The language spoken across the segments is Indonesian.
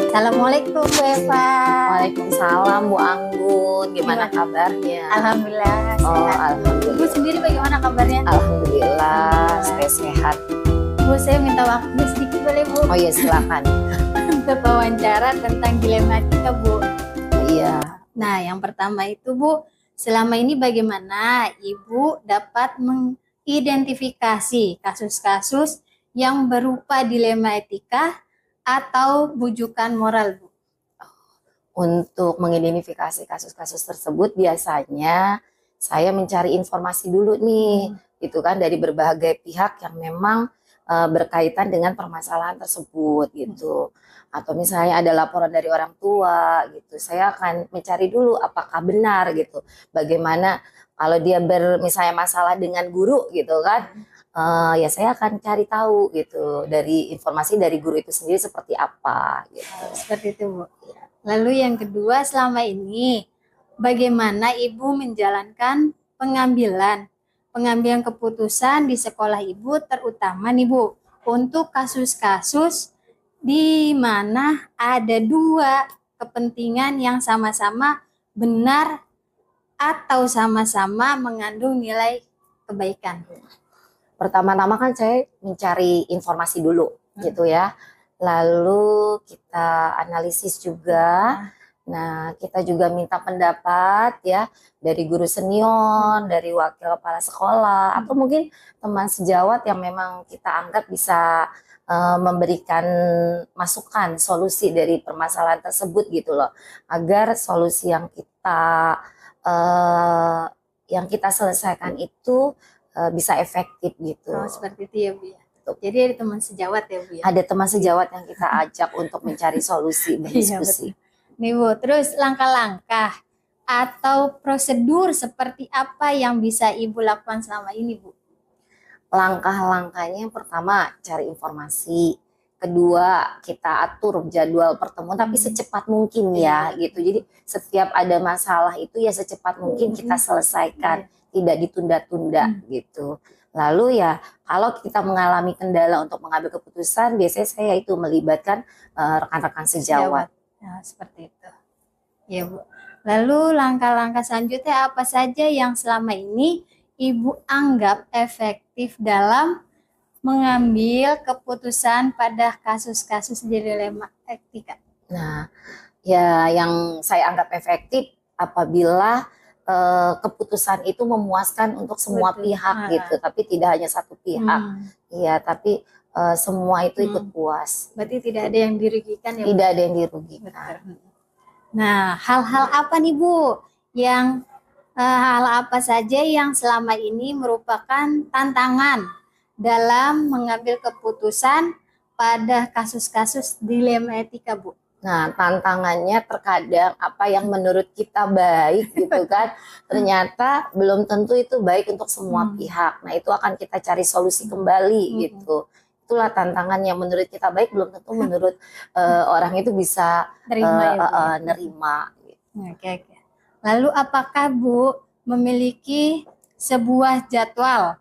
Assalamualaikum Bu Eva. Waalaikumsalam Bu Anggun, gimana kabarnya? Alhamdulillah Oh, sehat. alhamdulillah. Bu sendiri bagaimana kabarnya? Alhamdulillah, saya sehat. Bu, saya minta waktu sedikit boleh Bu? Oh iya, silakan. Untuk wawancara tentang dilematika Bu. Iya. Nah, yang pertama itu Bu, selama ini bagaimana Ibu dapat mengidentifikasi kasus-kasus yang berupa dilema etika atau bujukan moral Bu? Untuk mengidentifikasi kasus-kasus tersebut biasanya saya mencari informasi dulu nih, gitu kan, dari berbagai pihak yang memang berkaitan dengan permasalahan tersebut gitu. Atau misalnya ada laporan dari orang tua gitu, saya akan mencari dulu apakah benar gitu. Bagaimana kalau dia misalnya masalah dengan guru gitu kan, ya saya akan cari tahu gitu dari informasi dari guru itu sendiri seperti apa gitu. Seperti itu Bu. Lalu yang kedua, selama ini bagaimana Ibu menjalankan pengambilan keputusan di sekolah Ibu, terutama nih Bu, untuk kasus-kasus di mana ada dua kepentingan yang sama-sama benar atau sama-sama mengandung nilai kebaikan. Pertama-tama kan saya mencari informasi dulu gitu ya. Lalu kita analisis juga. Nah, kita juga minta pendapat ya dari guru senior, dari wakil kepala sekolah, atau mungkin teman sejawat yang memang kita anggap bisa memberikan masukan, solusi dari permasalahan tersebut gitu loh. Agar solusi yang kita selesaikan itu bisa efektif gitu. Oh, seperti itu ya Bu ya. Jadi ada teman sejawat ya Bu ya. Ada teman sejawat yang kita ajak untuk mencari solusi, berdiskusi. Nih Bu, terus langkah-langkah atau prosedur seperti apa yang bisa Ibu lakukan selama ini Bu? Langkah-langkahnya yang pertama cari informasi. Kedua, kita atur jadwal pertemuan tapi secepat mungkin ya gitu. Jadi setiap ada masalah itu ya secepat mungkin kita selesaikan, tidak ditunda-tunda gitu. Lalu ya kalau kita mengalami kendala untuk mengambil keputusan, biasanya saya itu melibatkan rekan-rekan sejawat. Nah, seperti itu. Ya Bu. Lalu langkah-langkah selanjutnya apa saja yang selama ini Ibu anggap efektif dalam mengambil keputusan pada kasus-kasus dilema etika? Nah, ya yang saya anggap efektif apabila keputusan itu memuaskan untuk semua pihak gitu, tapi tidak hanya satu pihak. Iya, tapi semua itu ikut puas. Berarti tidak ada yang dirugikan ya Bu? Tidak ada yang dirugikan. Nah, hal-hal apa nih Bu yang hal apa saja yang selama ini merupakan tantangan dalam mengambil keputusan pada kasus-kasus dilema etika Bu? Nah, tantangannya terkadang apa yang menurut kita baik gitu kan, ternyata belum tentu itu baik untuk semua pihak. Nah, itu akan kita cari solusi kembali gitu. Itulah tantangan yang menurut kita baik, belum tentu menurut orang itu bisa nerima. Gitu. Oke. Lalu apakah Bu memiliki sebuah jadwal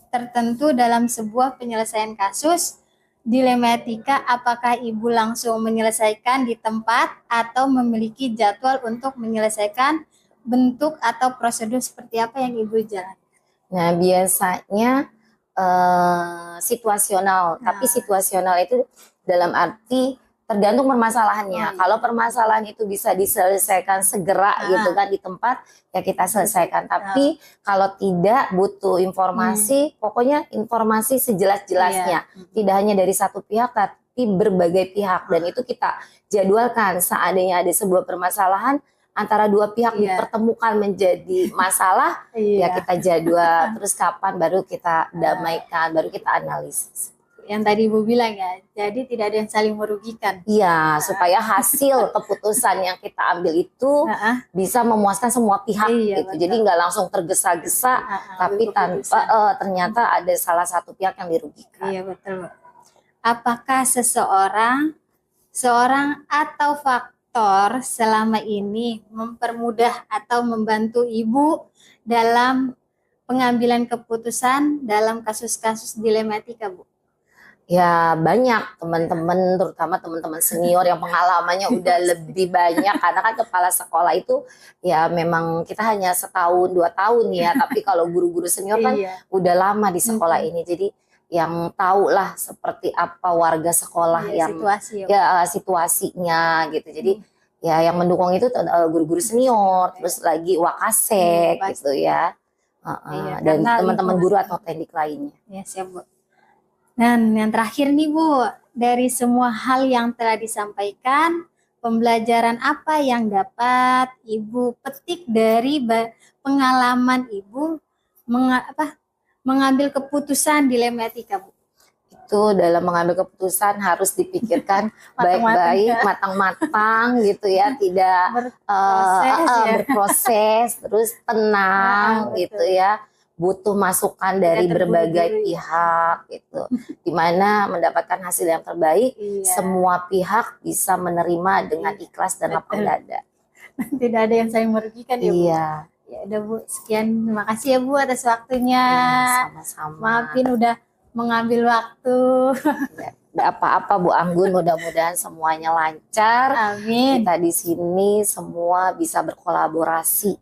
tertentu dalam sebuah penyelesaian kasus dilema etika? Apakah Ibu langsung menyelesaikan di tempat atau memiliki jadwal untuk menyelesaikan bentuk atau prosedur seperti apa yang Ibu jalankan? Nah, biasanya situasional, tapi situasional itu dalam arti tergantung permasalahannya. Kalau permasalahan itu bisa diselesaikan segera gitu kan di tempat, ya kita selesaikan. Tapi kalau tidak, butuh informasi, pokoknya informasi sejelas-jelasnya. Tidak hanya dari satu pihak, tapi berbagai pihak. Dan itu kita jadwalkan seandainya ada sebuah permasalahan, antara dua pihak dipertemukan menjadi masalah, ya kita jadwal. Terus kapan baru kita damaikan, baru kita analisis. Yang tadi Ibu bilang ya, jadi tidak ada yang saling merugikan. Iya, supaya hasil keputusan yang kita ambil itu bisa memuaskan semua pihak gitu. Jadi nggak langsung tergesa-gesa, tapi tanpa ternyata ada salah satu pihak yang dirugikan. Iya betul. Apakah seorang atau faktor selama ini mempermudah atau membantu Ibu dalam pengambilan keputusan dalam kasus-kasus dilema etika Bu? Ya banyak teman-teman, terutama teman-teman senior yang pengalamannya udah lebih banyak, karena kan kepala sekolah itu ya memang kita hanya setahun 2 tahun ya, tapi kalau guru-guru senior kan Iya. udah lama di sekolah Mm-mm. ini, jadi yang tahu lah seperti apa warga sekolah Iya, yang situasi ya, Bu. ya situasinya gitu. Jadi Hmm. ya yang mendukung itu guru-guru senior, terus lagi wakasek Pasti. gitu ya. Iya, Dan karena teman-teman lingkungan. guru atau teknik lainnya. Ya, siap, Bu. Dan yang terakhir nih, Bu, dari semua hal yang telah disampaikan, pembelajaran apa yang dapat Ibu petik dari pengalaman Ibu mengambil keputusan dilematika, Bu? Itu dalam mengambil keputusan harus dipikirkan Matang-matang baik-baik, ya. matang-matang gitu ya, tidak Berproses ya. berproses, terus tenang Betul. gitu ya, butuh masukan dari berbagai terburu-buru ya. pihak gitu, dimana mendapatkan hasil yang terbaik, Iya. semua pihak bisa menerima dengan ikhlas dan lapang Betul. dada. Tidak ada yang saling merugikan ya, Bu. Iya. Ya udah, Bu, sekian, terima kasih ya, Bu, atas waktunya. Sama-sama. Maafin udah mengambil waktu. Nggak apa-apa Bu Anggun, mudah-mudahan semuanya lancar. Amin. Kita di sini semua bisa berkolaborasi,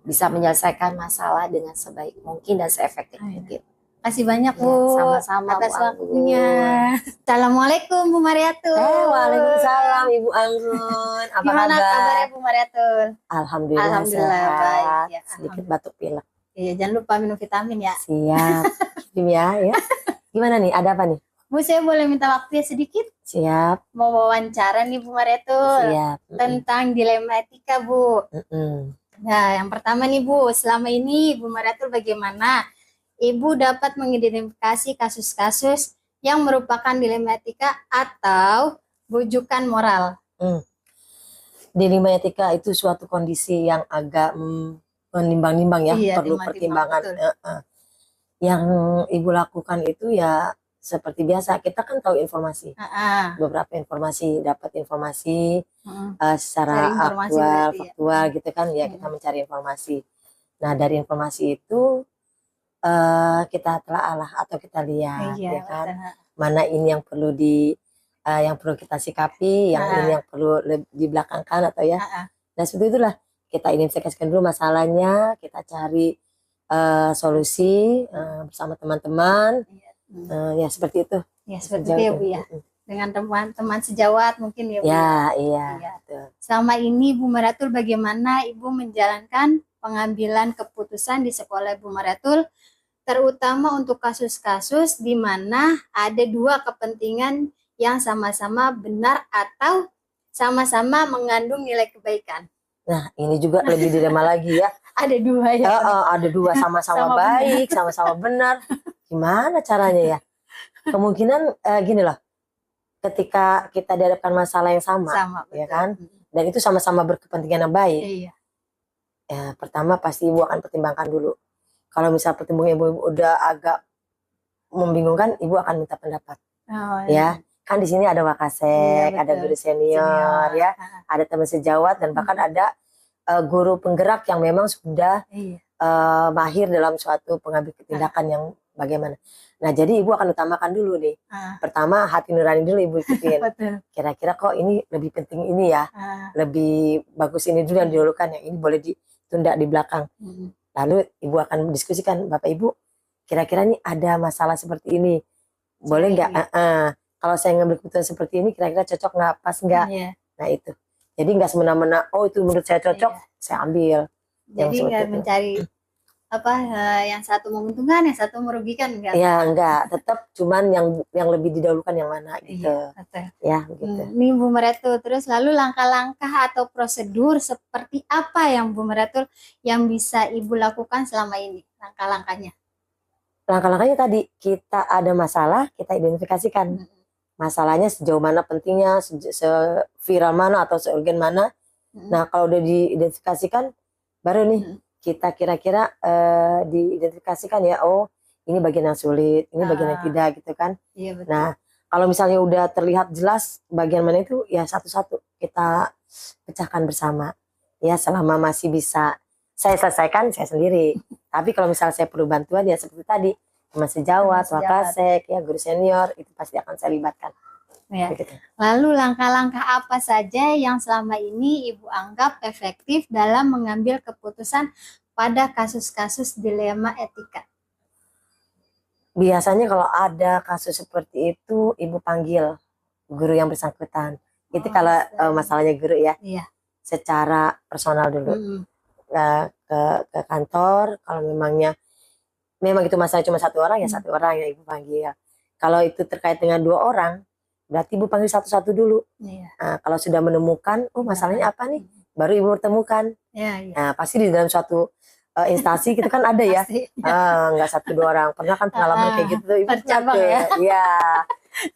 bisa menyelesaikan masalah dengan sebaik mungkin dan seefektif mungkin. Kasih banyak, Bu, sama-sama atas Bu Anggun. waktunya. Assalamualaikum Bu Mariatul. Waalaikumsalam Ibu Anggun. Apa Gimana kabarnya Bu Mariatul? Alhamdulillah Alhamdulillah sehat. baik ya. Sedikit batuk pilek. Iya, jangan lupa minum vitamin ya. Siap. Kim ya. Gimana nih? Ada apa nih? Bu, saya boleh minta waktunya sedikit? Siap. Mau wawancara nih Bu Mariatul. Siap. Tentang dilema etika, Bu. Nah, yang pertama nih Bu, selama ini Bu Mariatul bagaimana Ibu dapat mengidentifikasi kasus-kasus yang merupakan dilema etika atau bujukan moral? Dilema etika itu suatu kondisi yang agak menimbang-nimbang ya, Iya, perlu pertimbangan. Yang Ibu lakukan itu ya seperti biasa, kita kan tahu informasi, beberapa informasi, dapat informasi secara faktual gitu kan ya, kita mencari informasi. Nah dari informasi itu kita telaah atau kita lihat ya kan, mana ini yang perlu yang perlu kita sikapi, yang ini yang perlu dibelakangkan atau ya. Nah seperti itulah, kita identifikasikan dulu masalahnya, kita cari solusi bersama teman-teman. Ya seperti itu. Ya seperti itu ya Bu ya. Dengan teman-teman sejawat mungkin ya Bu. Iya. Selama ini Bu Mariatul bagaimana Ibu menjalankan pengambilan keputusan di sekolah Bu Mariatul, terutama untuk kasus-kasus di mana ada dua kepentingan yang sama-sama benar atau sama-sama mengandung nilai kebaikan? Nah ini juga lebih dilema lagi ya. Ada dua ya. Ada dua sama-sama baik, sama-sama benar. Gimana caranya ya? Kemungkinan gini loh, ketika kita dihadapkan masalah yang sama ya kan, dan itu sama-sama berkepentingan yang baik. Iya. Ya, pertama pasti Ibu akan pertimbangkan dulu. Kalau misal pertimbangan Ibu udah agak membingungkan, Ibu akan minta pendapat. Ya, kan di sini ada wakasek, ada guru senior ya, ada teman sejawat, dan bahkan ada guru penggerak yang memang sudah mahir dalam suatu pengambil tindakan yang bagaimana. Nah jadi Ibu akan utamakan dulu nih. Pertama hati nurani dulu Ibu ikutin. Kira-kira kok ini lebih penting ini ya, lebih bagus ini dulu yang didahulukan, yang ini boleh ditunda di belakang. Lalu Ibu akan diskusikan, Bapak Ibu kira-kira nih ada masalah seperti ini, boleh nggak? Kalau saya ngambil keputusan seperti ini kira-kira cocok nggak, pas nggak? Nah itu. Jadi nggak semena-mena, oh itu menurut saya cocok, saya ambil. Jadi nggak mencari yang satu menguntungkan, yang satu merugikan, enggak? Ya enggak, tetap cuman yang lebih didahulukan yang mana gitu. Ya gitu. Ini Bu Mariatul, terus lalu langkah-langkah atau prosedur seperti apa yang Bu Mariatul yang bisa Ibu lakukan selama ini, langkah-langkahnya? Langkah-langkahnya tadi, kita ada masalah, kita identifikasikan masalahnya sejauh mana pentingnya, seviral mana atau seurgen mana. Nah kalau udah diidentifikasikan, baru nih kita kira-kira diidentifikasikan ya, oh ini bagian yang sulit, ini bagian yang tidak gitu kan. Iya, betul. Nah kalau misalnya udah terlihat jelas bagian mana itu, ya satu-satu kita pecahkan bersama. Ya selama masih bisa saya selesaikan, saya sendiri. Tapi kalau misalnya saya perlu bantuan ya seperti tadi, teman sejawat, Teman sejawat. wakasek, ya guru senior, itu pasti akan saya libatkan. Ya. Begitu. Lalu langkah-langkah apa saja yang selama ini Ibu anggap efektif dalam mengambil keputusan pada kasus-kasus dilema etika? Biasanya kalau ada kasus seperti itu, Ibu panggil guru yang bersangkutan. Itu kalau masalahnya guru ya, Iya. secara personal dulu. Ke kantor, kalau memang itu masalah cuma satu orang ya satu orang yang Ibu panggil. Kalau itu terkait dengan 2 orang, berarti Ibu panggil satu-satu dulu. Iya. Nah, kalau sudah menemukan, oh masalahnya apa nih, baru Ibu temukan. Iya, iya. Nah, pasti di dalam suatu instansi gitu kan ada ya, Pasti. nggak 1-2 orang. Pernah kan pengalaman kayak gitu tuh Ibu bercabang pernah ya. tuh. Iya.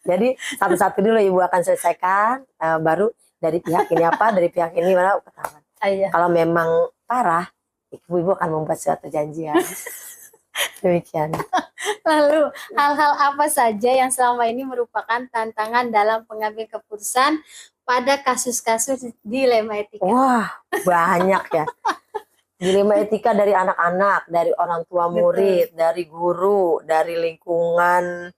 Jadi satu-satu dulu Ibu akan selesaikan, baru dari pihak ini apa, dari pihak ini mana ketahuan. Iya. Kalau memang parah, Ibu akan membuat suatu janjian. Demikian. Lalu hal-hal apa saja yang selama ini merupakan tantangan dalam pengambil keputusan pada kasus-kasus dilema etika? Wah, banyak ya. Dilema etika dari anak-anak, dari orang tua murid, dari guru, dari lingkungan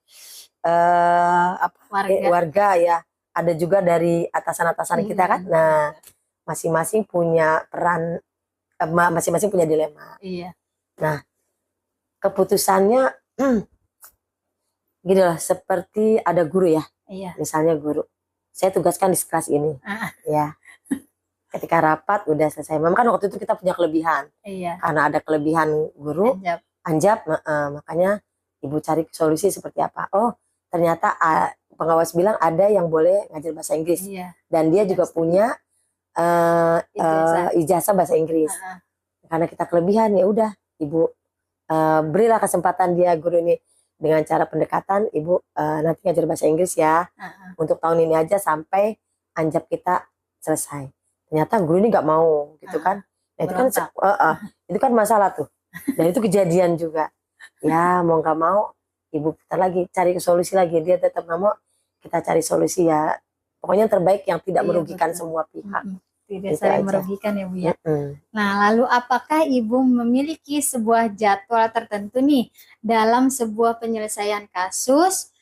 warga ya. Ada juga dari atasan-atasan kita kan. Nah, masing-masing punya peran, masing-masing punya dilema. Iya. Nah, keputusannya gini lah, seperti ada guru ya. Iya. Misalnya guru, saya tugaskan di kelas ini. Ya. Ketika rapat udah selesai. Memang kan waktu itu kita punya kelebihan. Iya. Karena ada kelebihan guru, anjab, makanya Ibu cari solusi seperti apa. Oh, ternyata pengawas bilang ada yang boleh ngajar bahasa Inggris. Iya. Dan dia juga punya ijazah bahasa Inggris. Karena kita kelebihan, ya udah Ibu berilah kesempatan dia guru ini dengan cara pendekatan, Ibu nanti ngajar bahasa Inggris ya. Untuk tahun ini aja sampai anjab kita selesai. Ternyata guru ini nggak mau gitu kan. Nah, itu kan masalah tuh. Dan itu kejadian juga. Ya mau nggak mau Ibu putar lagi, cari solusi lagi. Dia tetap nggak mau, kita cari solusi ya. Pokoknya yang terbaik yang tidak merugikan semua pihak. Tidak saling merugikan ya Bu ya. Nah, lalu apakah Ibu memiliki sebuah jadwal tertentu nih dalam sebuah penyelesaian kasus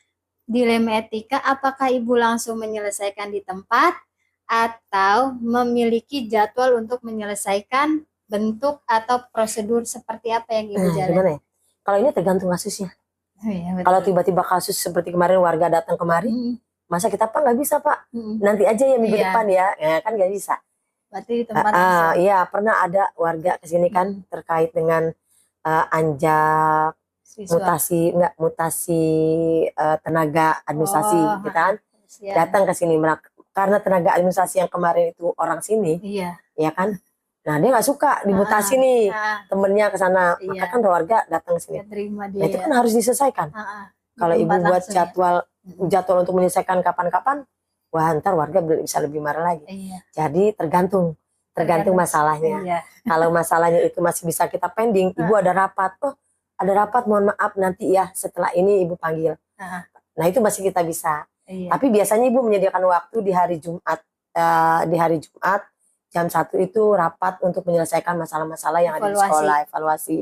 dilema etika? Apakah Ibu langsung menyelesaikan di tempat atau memiliki jadwal untuk menyelesaikan bentuk atau prosedur seperti apa yang Ibu jalani? Gimana ya? Kalau ini tergantung kasusnya. Kalau tiba-tiba kasus seperti kemarin warga datang kemari, masa kita Pak nggak bisa Pak, nanti aja ya minggu depan ya kan nggak bisa. Berarti di tempat iya, pernah ada warga kesini kan terkait dengan anjak mutasi tenaga administrasi gitu kan. Datang ke sini karena tenaga administrasi yang kemarin itu orang sini, ya kan. Nah dia nggak suka dimutasi nih temennya ke sana, maka kan warga datang ke sini. Nah, itu kan harus diselesaikan. Kalau Ibu buat jadwal untuk menyelesaikan kapan-kapan, wah ntar warga bisa lebih marah lagi. Jadi tergantung masalahnya. Kalau masalahnya itu masih bisa kita pending, Ibu ada rapat, ada rapat, mohon maaf nanti ya setelah ini Ibu panggil. Nah itu masih kita bisa. Tapi biasanya Ibu menyediakan waktu di hari Jumat, jam 1 itu rapat untuk menyelesaikan masalah-masalah yang ada di sekolah, evaluasi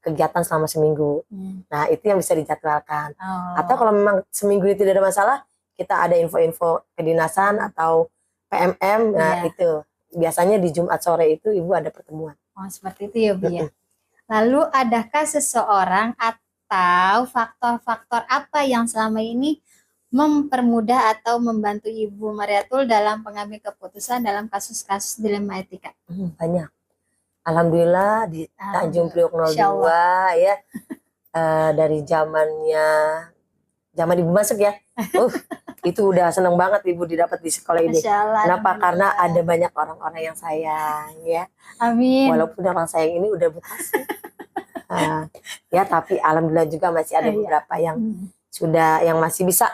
kegiatan selama seminggu. Nah itu yang bisa dijadwalkan. Atau kalau memang seminggu itu tidak ada masalah, kita ada info-info kedinasan atau PMM. Nah itu biasanya di Jumat sore itu Ibu ada pertemuan. Oh seperti itu ya Bu ya. Lalu adakah seseorang atau faktor-faktor apa yang selama ini mempermudah atau membantu Ibu Mariatul dalam pengambil keputusan dalam kasus-kasus dilema etika? Banyak. Alhamdulillah di Tanjung Priok 02 ya. Dari zaman Ibu masuk ya. Itu udah seneng banget Ibu didapat di sekolah ini. Kenapa? Karena ada banyak orang-orang yang sayang ya. Amin. Walaupun orang sayang ini udah mutasi. Ya tapi alhamdulillah juga masih ada beberapa yang sudah yang masih bisa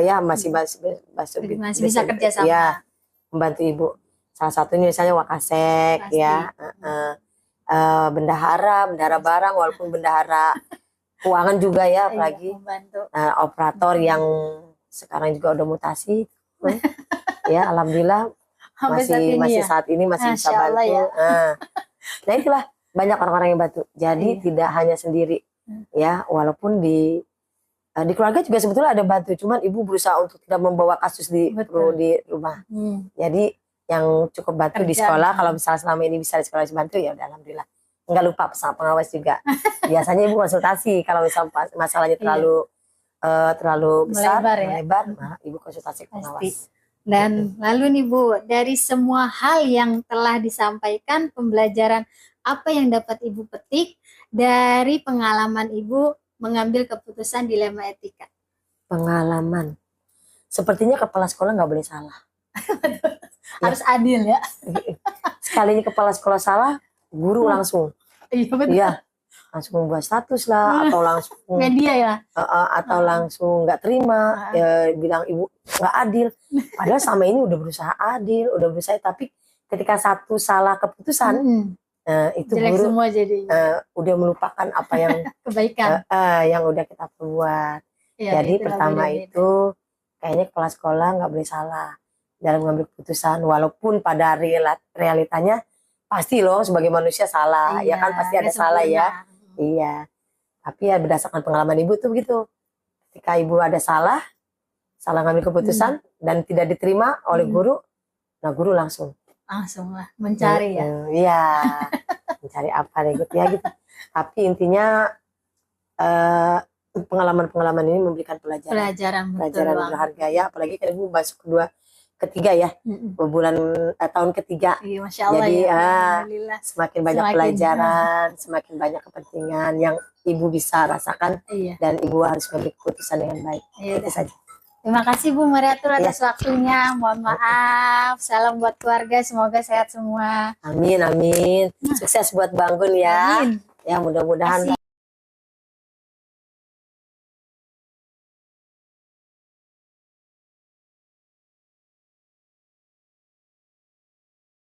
ya masih bisa kerja sama ya, membantu Ibu. Salah satunya misalnya Wakasek ya, bendahara barang, walaupun bendahara keuangan juga ya, apalagi operator yang sekarang juga udah mutasi ya alhamdulillah masih saat ini masih bisa bantu ya. Nah itulah banyak orang-orang yang bantu, jadi tidak hanya sendiri ya, walaupun di keluarga juga sebetulnya ada bantu, cuman ibu berusaha untuk tidak membawa kasus di rumah. Jadi yang cukup bantu di sekolah, kalau misalnya selama ini bisa di sekolah dibantu ya udah alhamdulillah. Enggak lupa pesan pengawas juga. Biasanya ibu konsultasi kalau misalnya masalahnya terlalu besar, melebar, nah, ibu konsultasi ke pengawas. Dan lalu nih Bu, dari semua hal yang telah disampaikan, pembelajaran apa yang dapat Ibu petik dari pengalaman Ibu mengambil keputusan dilema etika? Pengalaman, sepertinya kepala sekolah nggak boleh salah. Harus adil ya. Sekalinya kepala sekolah salah, guru langsung. Iya betul. Iya, langsung membuat status lah, atau langsung media ya, atau langsung nggak terima, bilang ibu nggak adil. Padahal selama ini udah berusaha adil, udah berusaha, tapi ketika satu salah keputusan, itu jelek guru semua jadi. Udah melupakan apa yang kebaikan yang udah kita perbuat. Ya, jadi pertama itu kayaknya kepala sekolah nggak boleh salah dalam mengambil keputusan, walaupun pada realitanya pasti loh sebagai manusia salah, ya kan pasti ada salah ya. Iya. Tapi ya berdasarkan pengalaman ibu tuh begitu. Ketika ibu ada salah ngambil keputusan dan tidak diterima oleh guru, nah guru langsung lah mencari ya. Iya. Mencari apa deh gitu ya gitu. Tapi intinya pengalaman-pengalaman ini memberikan pelajaran berharga ya, apalagi kan ibu masuk ketiga ya, tahun ketiga. Iya, Masya Allah. Jadi ya, semakin banyak pelajaran, semakin banyak kepentingan yang ibu bisa rasakan, dan ibu harus mengambil keputusan dengan baik. Itu saja. Terima kasih Bu Mariatul atas waktunya. Mohon maaf. Salam buat keluarga, semoga sehat semua. Amin, amin. Sukses buat Bang Gun ya. Amin. Ya mudah-mudahan